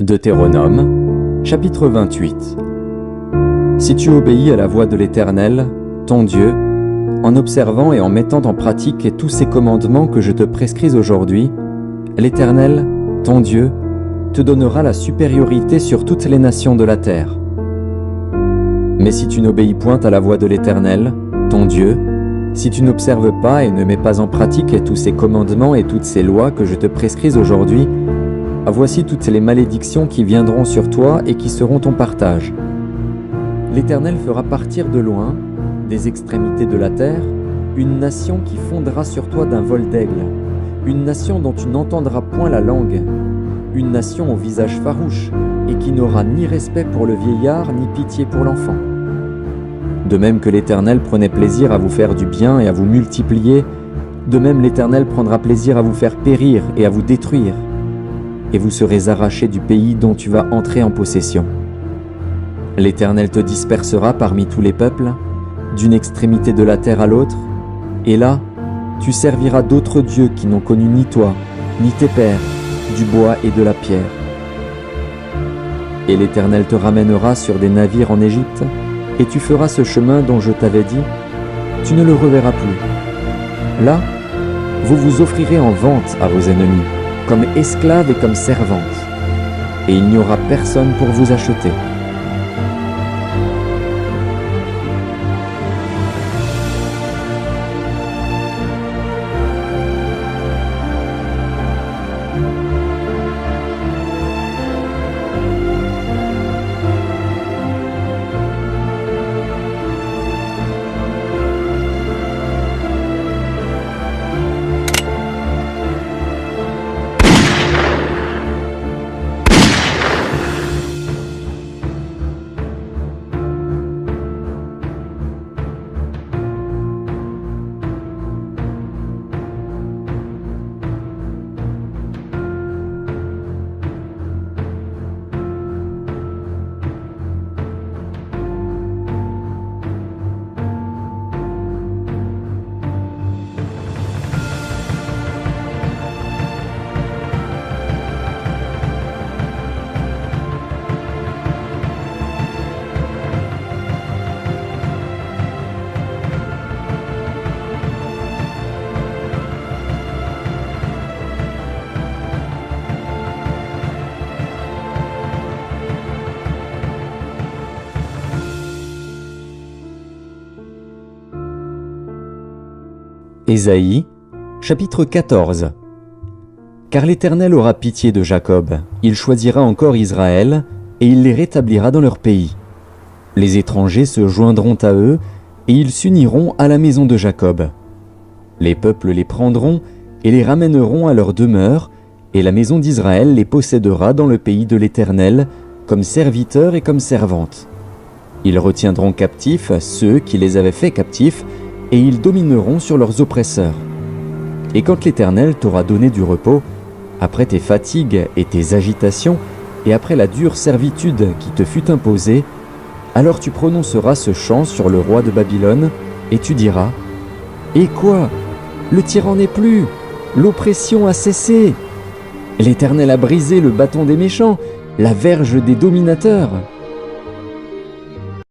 Deutéronome, chapitre 28. Si tu obéis à la voix de l'Éternel, ton Dieu, en observant et en mettant en pratique tous ces commandements que je te prescris aujourd'hui, l'Éternel, ton Dieu, te donnera la supériorité sur toutes les nations de la terre. Mais si tu n'obéis point à la voix de l'Éternel, ton Dieu, si tu n'observes pas et ne mets pas en pratique tous ces commandements et toutes ces lois que je te prescris aujourd'hui, voici toutes les malédictions qui viendront sur toi et qui seront ton partage. L'Éternel fera partir de loin, des extrémités de la terre, une nation qui fondera sur toi d'un vol d'aigle, une nation dont tu n'entendras point la langue, une nation au visage farouche et qui n'aura ni respect pour le vieillard ni pitié pour l'enfant. De même que l'Éternel prenait plaisir à vous faire du bien et à vous multiplier, de même l'Éternel prendra plaisir à vous faire périr et à vous détruire, et vous serez arrachés du pays dont tu vas entrer en possession. L'Éternel te dispersera parmi tous les peuples, d'une extrémité de la terre à l'autre, et là, tu serviras d'autres dieux qui n'ont connu ni toi, ni tes pères, du bois et de la pierre. Et l'Éternel te ramènera sur des navires en Égypte, et tu feras ce chemin dont je t'avais dit, tu ne le reverras plus. Là, vous vous offrirez en vente à vos ennemis, comme esclaves et comme servantes, et il n'y aura personne pour vous acheter. Ésaïe, chapitre 14. Car l'Éternel aura pitié de Jacob, il choisira encore Israël, et il les rétablira dans leur pays. Les étrangers se joindront à eux, et ils s'uniront à la maison de Jacob. Les peuples les prendront, et les ramèneront à leur demeure, et la maison d'Israël les possédera dans le pays de l'Éternel, comme serviteurs et comme servantes. Ils retiendront captifs ceux qui les avaient fait captifs, et ils domineront sur leurs oppresseurs. Et quand l'Éternel t'aura donné du repos, après tes fatigues et tes agitations, et après la dure servitude qui te fut imposée, alors tu prononceras ce chant sur le roi de Babylone, et tu diras : « Et quoi ? Le tyran n'est plus, l'oppression a cessé. L'Éternel a brisé le bâton des méchants, la verge des dominateurs.